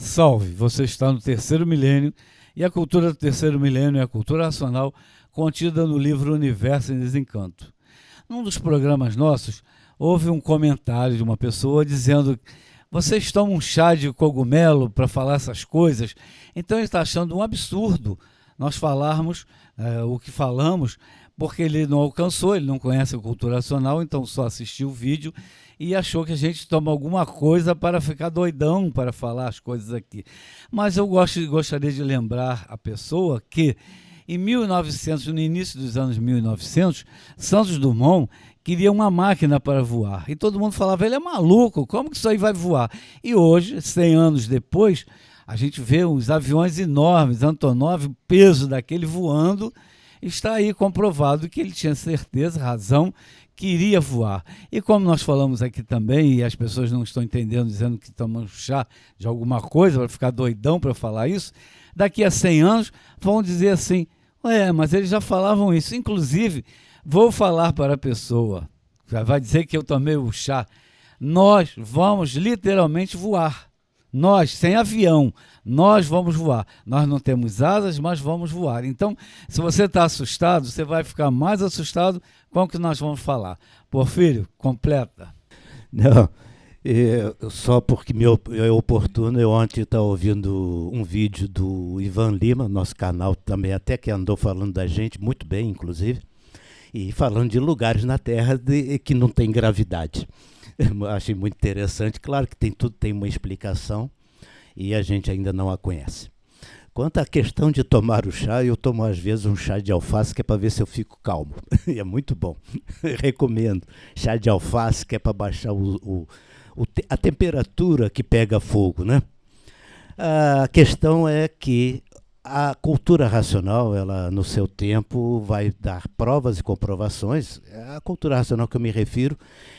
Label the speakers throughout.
Speaker 1: Salve, você está no terceiro milênio e a cultura do terceiro milênio é a cultura racional contida no livro Universo em Desencanto. Num dos programas nossos, houve um comentário de uma pessoa dizendo: vocês tomam um chá de cogumelo para falar essas coisas, então ele está achando um absurdo nós falarmos o que falamos, porque ele não alcançou, ele não conhece a cultura racional, então só assistiu o vídeo e achou que a gente toma alguma coisa para ficar doidão para falar as coisas aqui. Mas eu gostaria de lembrar a pessoa que em 1900, no início dos anos 1900, Santos Dumont queria uma máquina para voar. E todo mundo falava: ele é maluco, como que isso aí vai voar? E hoje, 100 anos depois, a gente vê uns aviões enormes, Antonov, o peso daquele voando. Está aí comprovado que ele tinha certeza, razão, que iria voar. E como nós falamos aqui também, e as pessoas não estão entendendo, dizendo que tomamos chá de alguma coisa para ficar doidão para falar isso, daqui a 100 anos vão dizer assim: ué, mas eles já falavam isso. Inclusive, vou falar para a pessoa, vai dizer que eu tomei o chá, nós vamos literalmente voar. Nós, sem avião, nós vamos voar. Nós não temos asas, mas vamos voar. Então, se você está assustado, você vai ficar mais assustado com o que nós vamos falar. Porfírio, completa.
Speaker 2: Não, só porque é oportuno, eu ontem estava ouvindo um vídeo do Ivan Lima, nosso canal também, até que andou falando da gente, muito bem, inclusive, e falando de lugares na Terra que não tem gravidade. Achei muito interessante. Claro que tudo tem uma explicação e a gente ainda não a conhece. Quanto à questão de tomar o chá, eu tomo às vezes um chá de alface que é para ver se eu fico calmo. E é muito bom. Recomendo. Chá de alface que é para baixar a temperatura que pega fogo, né? A questão é que a cultura racional, ela no seu tempo vai dar provas e comprovações. A cultura racional que eu me refiro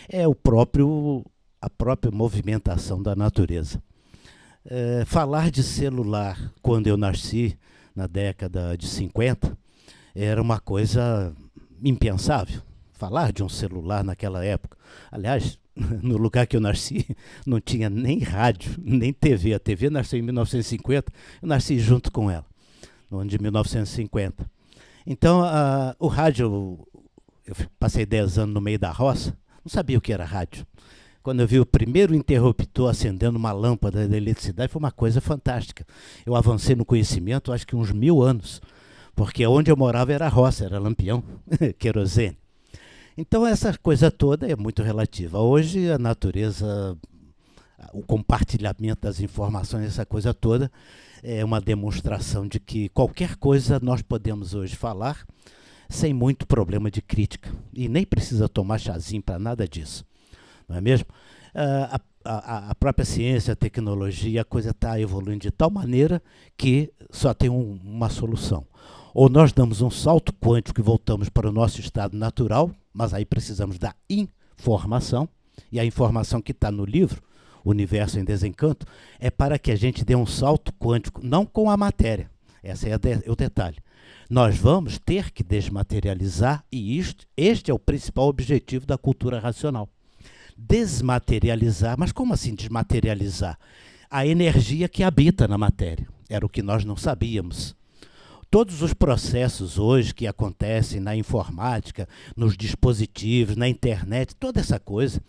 Speaker 2: é a própria movimentação da natureza. Falar de celular quando eu nasci, na década de 50, era uma coisa impensável. Falar de um celular naquela época. Aliás, no lugar que eu nasci, não tinha nem rádio, nem TV. A TV nasceu em 1950, eu nasci junto com ela, no ano de 1950. Então, o rádio, eu passei 10 anos no meio da roça, não sabia o que era rádio. Quando eu vi o primeiro interruptor acendendo uma lâmpada de eletricidade, foi uma coisa fantástica. Eu avancei no conhecimento, acho que uns 1000 anos, porque onde eu morava era roça, era lampião, querosene. Então, essa coisa toda é muito relativa. Hoje, a natureza, o compartilhamento das informações, essa coisa toda, é uma demonstração de que qualquer coisa nós podemos hoje falar sem muito problema de crítica. E nem precisa tomar chazinho para nada disso. Não é mesmo? A própria ciência, a tecnologia, a coisa está evoluindo de tal maneira que só tem uma solução. Ou nós damos um salto quântico e voltamos para o nosso estado natural, mas aí precisamos da informação, e a informação que está no livro, Universo em Desencanto, é para que a gente dê um salto quântico, não com a matéria. Esse é o detalhe. Nós vamos ter que desmaterializar, e este é o principal objetivo da cultura racional. Desmaterializar, mas como assim desmaterializar? A energia que habita na matéria. Era o que nós não sabíamos. Todos os processos hoje que acontecem na informática, nos dispositivos, na internet, toda essa coisa,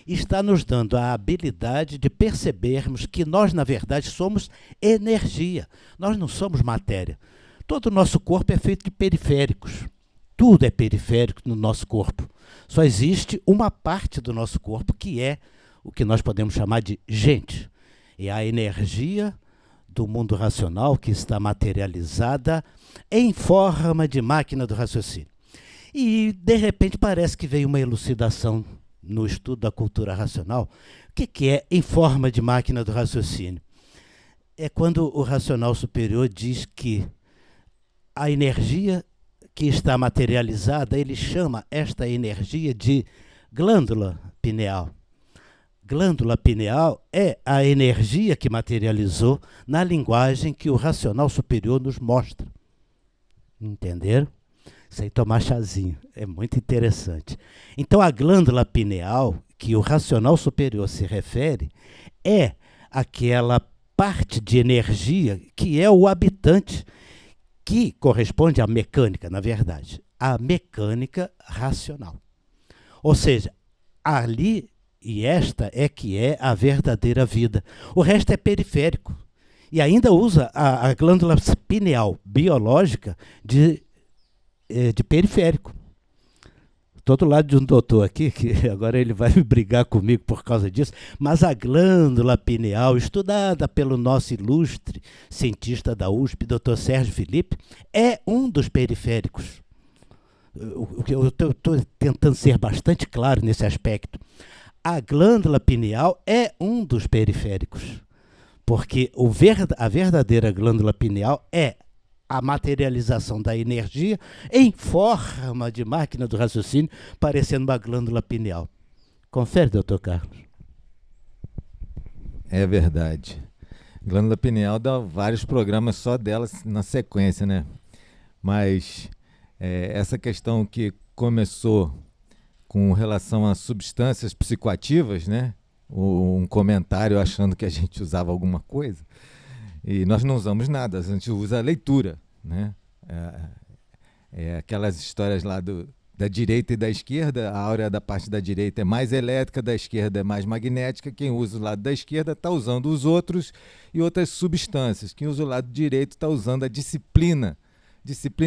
Speaker 2: está nos dando a habilidade de percebermos que nós, na verdade, somos energia. Nós não somos matéria. Todo o nosso corpo é feito de periféricos. Tudo é periférico no nosso corpo. Só existe uma parte do nosso corpo que é o que nós podemos chamar de gente. É a energia do mundo racional que está materializada em forma de máquina do raciocínio. E, de repente, parece que veio uma elucidação no estudo da cultura racional. O que é em forma de máquina do raciocínio? É quando o racional superior diz que a energia que está materializada, ele chama esta energia de glândula pineal. Glândula pineal é a energia que materializou na linguagem que o racional superior nos mostra. Entenderam? Sem tomar chazinho. É muito interessante. Então, a glândula pineal, que o racional superior se refere, é aquela parte de energia que é o habitante, que corresponde à mecânica, na verdade, à mecânica racional. Ou seja, ali e esta é que é a verdadeira vida. O resto é periférico. E ainda usa a glândula pineal biológica de periférico. Estou do lado de um doutor aqui, que agora ele vai brigar comigo por causa disso, mas a glândula pineal, estudada pelo nosso ilustre cientista da USP, doutor Sérgio Felipe, é um dos periféricos. Eu estou tentando ser bastante claro nesse aspecto. A glândula pineal é um dos periféricos, porque a verdadeira glândula pineal é a materialização da energia em forma de máquina do raciocínio, parecendo uma glândula pineal. Confere, doutor Carlos.
Speaker 3: É verdade. Glândula pineal dá vários programas só delas na sequência, né? Mas essa questão que começou com relação a substâncias psicoativas, né? Um comentário achando que a gente usava alguma coisa. E nós não usamos nada, a gente usa a leitura, né? Aquelas histórias lá da direita e da esquerda, a áurea da parte da direita é mais elétrica, da esquerda é mais magnética, quem usa o lado da esquerda está usando os outros e outras substâncias, quem usa o lado direito está usando a disciplina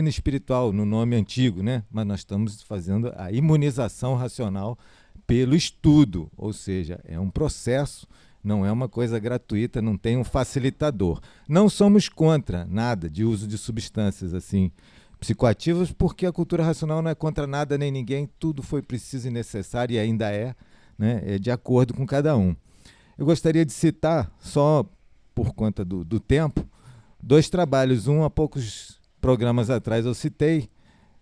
Speaker 3: espiritual, no nome antigo, né? Mas nós estamos fazendo a imunização racional pelo estudo, ou seja, é um processo, não é uma coisa gratuita, não tem um facilitador. Não somos contra nada de uso de substâncias assim psicoativas, porque a cultura racional não é contra nada nem ninguém, tudo foi preciso e necessário e ainda é, né? É de acordo com cada um. Eu gostaria de citar, só por conta do tempo, 2 trabalhos, um há poucos programas atrás eu citei,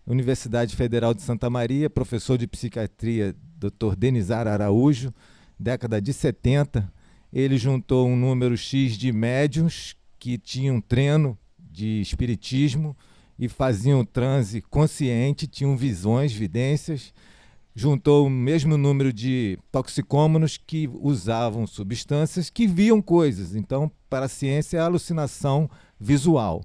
Speaker 3: Universidade Federal de Santa Maria, professor de psiquiatria, Dr. Denizar Araújo, década de 70, ele juntou um número X de médiuns que tinham treino de espiritismo e faziam transe consciente, tinham visões, vidências, juntou o mesmo número de toxicômanos que usavam substâncias que viam coisas. Então, para a ciência, é a alucinação visual.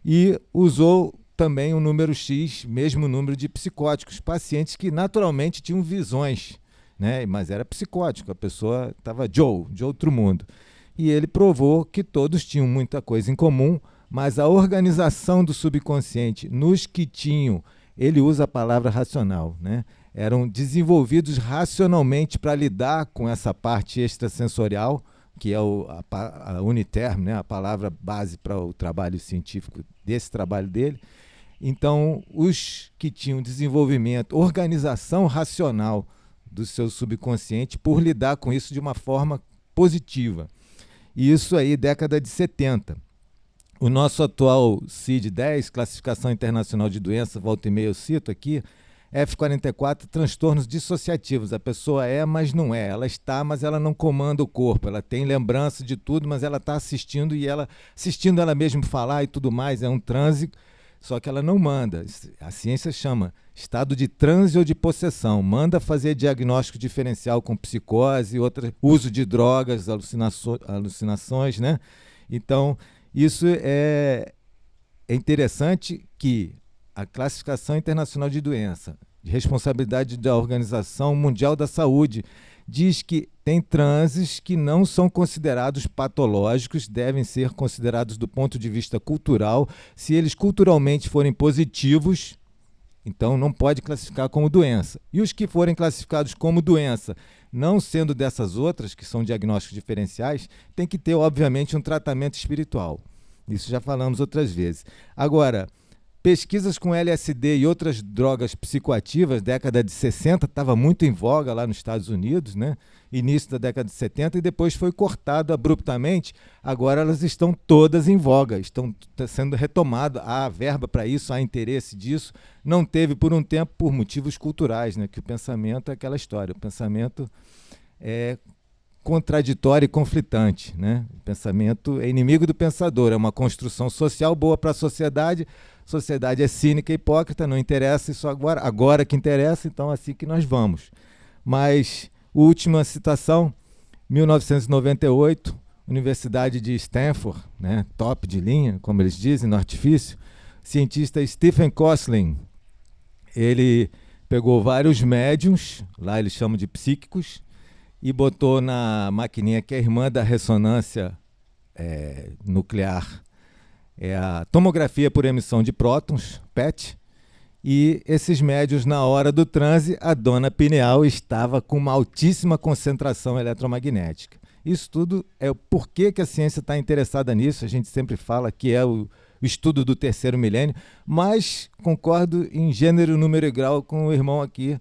Speaker 3: E usou também um número X, mesmo número de psicóticos, pacientes que naturalmente tinham visões, né? Mas era psicótico, a pessoa estava de outro mundo. E ele provou que todos tinham muita coisa em comum, mas a organização do subconsciente nos que tinham, ele usa a palavra racional, né? Eram desenvolvidos racionalmente para lidar com essa parte extrasensorial, que é a Uniterm, né? A palavra base para o trabalho científico desse trabalho dele. Então, os que tinham desenvolvimento, organização racional do seu subconsciente por lidar com isso de uma forma positiva. E isso aí, década de 70. O nosso atual CID-10, Classificação Internacional de Doença, volta e meia eu cito aqui, F44, transtornos dissociativos. A pessoa é, mas não é. Ela está, mas ela não comanda o corpo. Ela tem lembrança de tudo, mas ela está assistindo e assistindo ela mesma falar e tudo mais. É um transe, só que ela não manda. A ciência chama estado de transe ou de possessão. Manda fazer diagnóstico diferencial com psicose, uso de drogas, alucinações, né? Então, isso é interessante que a Classificação Internacional de Doença, de responsabilidade da Organização Mundial da Saúde, diz que tem transes que não são considerados patológicos, devem ser considerados do ponto de vista cultural. Se eles culturalmente forem positivos, então não pode classificar como doença. E os que forem classificados como doença, não sendo dessas outras, que são diagnósticos diferenciais, tem que ter, obviamente, um tratamento espiritual. Isso já falamos outras vezes. Agora, pesquisas com LSD e outras drogas psicoativas, década de 60, estava muito em voga lá nos Estados Unidos, né? Início da década de 70, e depois foi cortado abruptamente. Agora elas estão todas em voga, estão sendo retomadas, há verba para isso, há interesse disso. Não teve por um tempo por motivos culturais, né? Que o pensamento é aquela história, o pensamento é contraditório e conflitante, né? O pensamento é inimigo do pensador, é uma construção social boa para a sociedade é cínica e hipócrita, não interessa isso agora que interessa, então assim que nós vamos. Mas, última citação, 1998, Universidade de Stanford, né, top de linha, como eles dizem, no artifício, cientista Stephen Kosslyn, ele pegou vários médiums, lá eles chamam de psíquicos, e botou na maquininha que é a irmã da ressonância nuclear, é a tomografia por emissão de prótons, PET, e esses médios, na hora do transe, a dona pineal estava com uma altíssima concentração eletromagnética. Isso tudo é o porquê que a ciência está interessada nisso. A gente sempre fala que é o estudo do terceiro milênio, mas concordo em gênero, número e grau com o irmão aqui.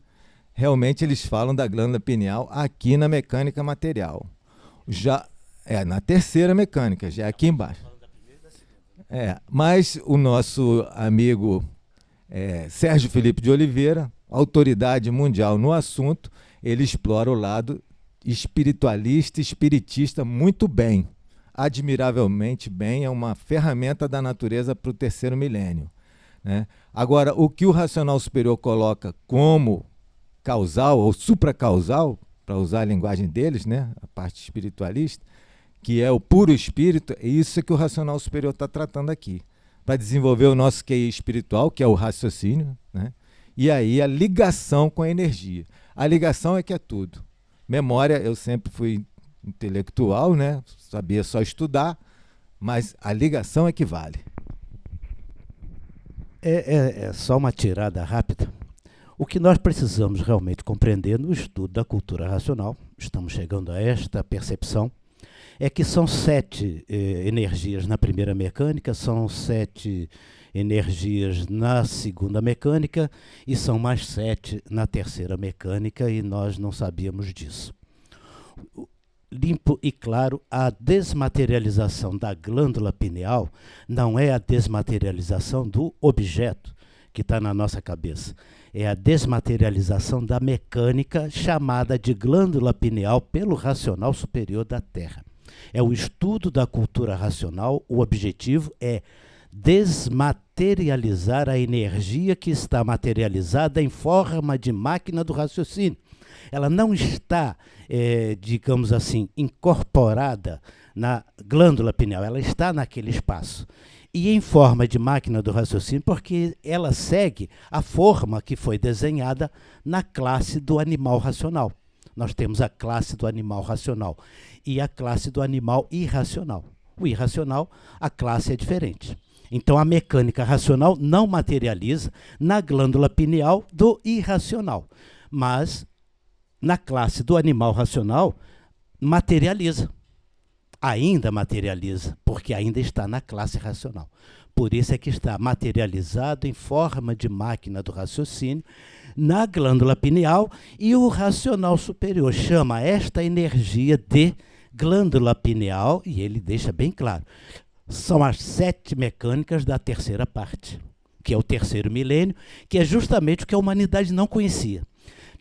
Speaker 3: Realmente eles falam da glândula pineal aqui na mecânica material. Já na terceira mecânica, já é aqui embaixo. Mas o nosso amigo Sérgio Felipe de Oliveira, autoridade mundial no assunto, ele explora o lado espiritualista, espiritista muito bem, admiravelmente bem, é uma ferramenta da natureza para o terceiro milênio, né? Agora, o que o racional superior coloca como causal ou supracausal, para usar a linguagem deles, né, a parte espiritualista, que é o puro espírito, é isso que o racional superior está tratando aqui, para desenvolver o nosso QI espiritual, que é o raciocínio, né? E aí a ligação com a energia. A ligação é que é tudo. Memória, eu sempre fui intelectual, né? Sabia só estudar, mas a ligação é que vale.
Speaker 2: É só uma tirada rápida. O que nós precisamos realmente compreender no estudo da cultura racional, estamos chegando a esta percepção, é que são 7 energias na primeira mecânica, são 7 energias na segunda mecânica e são mais 7 na terceira mecânica, e nós não sabíamos disso. Limpo e claro, a desmaterialização da glândula pineal não é a desmaterialização do objeto que está na nossa cabeça, é a desmaterialização da mecânica chamada de glândula pineal pelo racional superior da Terra. É o estudo da cultura racional, o objetivo é desmaterializar a energia que está materializada em forma de máquina do raciocínio. Ela não está, digamos assim, incorporada na glândula pineal, ela está naquele espaço. E em forma de máquina do raciocínio, porque ela segue a forma que foi desenhada na classe do animal racional. Nós temos a classe do animal racional e a classe do animal irracional. O irracional, a classe é diferente. Então, a mecânica racional não materializa na glândula pineal do irracional, mas na classe do animal racional materializa. Ainda materializa, porque ainda está na classe racional. Por isso é que está materializado em forma de máquina do raciocínio na glândula pineal, e o racional superior chama esta energia de glândula pineal, e ele deixa bem claro. São as 7 mecânicas da terceira parte, que é o terceiro milênio, que é justamente o que a humanidade não conhecia.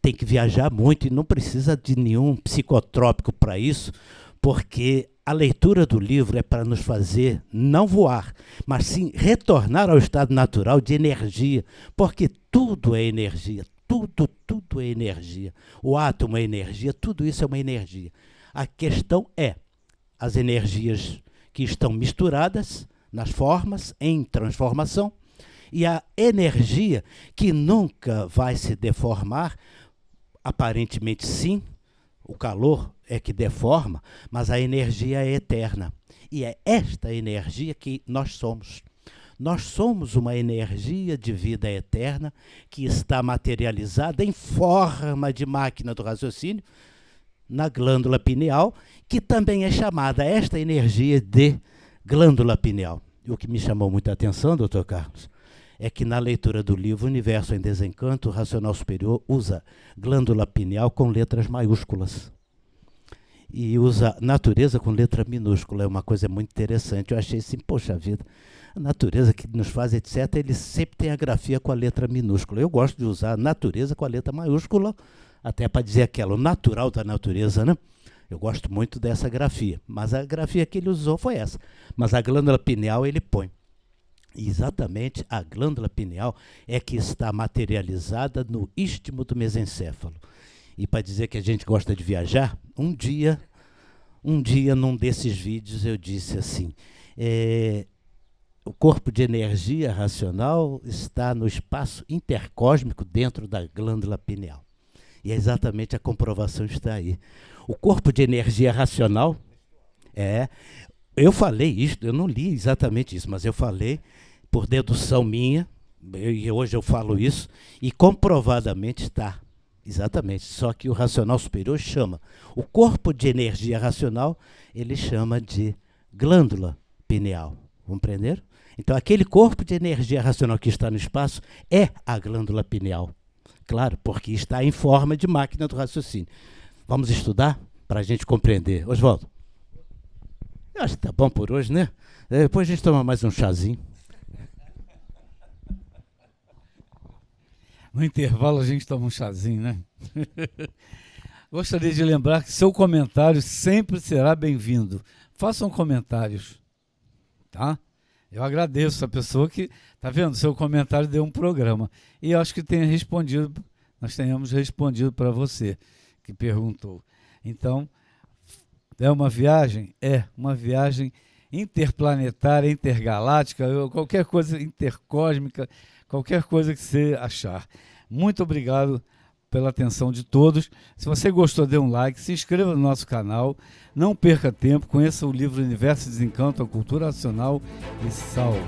Speaker 2: Tem que viajar muito e não precisa de nenhum psicotrópico para isso, porque a leitura do livro é para nos fazer não voar, mas sim retornar ao estado natural de energia, porque tudo é energia, tudo é energia. O átomo é energia, tudo isso é uma energia. A questão é as energias que estão misturadas nas formas, em transformação, e a energia que nunca vai se deformar, aparentemente sim, o calor é que deforma, mas a energia é eterna. E é esta energia que nós somos. Nós somos uma energia de vida eterna que está materializada em forma de máquina do raciocínio na glândula pineal, que também é chamada esta energia de glândula pineal. E o que me chamou muita atenção, Dr. Carlos, é que na leitura do livro Universo em Desencanto, o racional superior usa glândula pineal com letras maiúsculas. E usa natureza com letra minúscula. É uma coisa muito interessante. Eu achei assim, poxa vida, a natureza que nos faz, etc., ele sempre tem a grafia com a letra minúscula. Eu gosto de usar a natureza com a letra maiúscula, até para dizer aquela, o natural da natureza, né? Eu gosto muito dessa grafia, mas a grafia que ele usou foi essa. Mas a glândula pineal ele põe. E exatamente a glândula pineal é que está materializada no istmo do mesencéfalo. E para dizer que a gente gosta de viajar, um dia um dia, num desses vídeos, eu disse assim, o corpo de energia racional está no espaço intercósmico dentro da glândula pineal. E exatamente a comprovação está aí. O corpo de energia racional eu falei isso, eu não li exatamente isso, mas eu falei por dedução minha, e hoje eu falo isso, e comprovadamente está. Exatamente, só que o racional superior chama. O corpo de energia racional, ele chama de glândula pineal. Compreender? Então, aquele corpo de energia racional que está no espaço é a glândula pineal. Claro, porque está em forma de máquina do raciocínio. Vamos estudar para a gente compreender. Oswaldo, eu acho que tá bom por hoje, né? Depois a gente toma mais um chazinho.
Speaker 1: No intervalo a gente toma um chazinho, né? Gostaria de lembrar que seu comentário sempre será bem-vindo. Façam comentários, tá? Eu agradeço a pessoa que, tá vendo, seu comentário deu um programa. E eu acho que nós tenhamos respondido para você que perguntou. Então, é uma viagem? É uma viagem interplanetária, intergaláctica, qualquer coisa intercósmica, qualquer coisa que você achar. Muito obrigado pela atenção de todos. Se você gostou, dê um like, se inscreva no nosso canal, não perca tempo, conheça o livro Universo e Desencanto, a Cultura Racional e salve.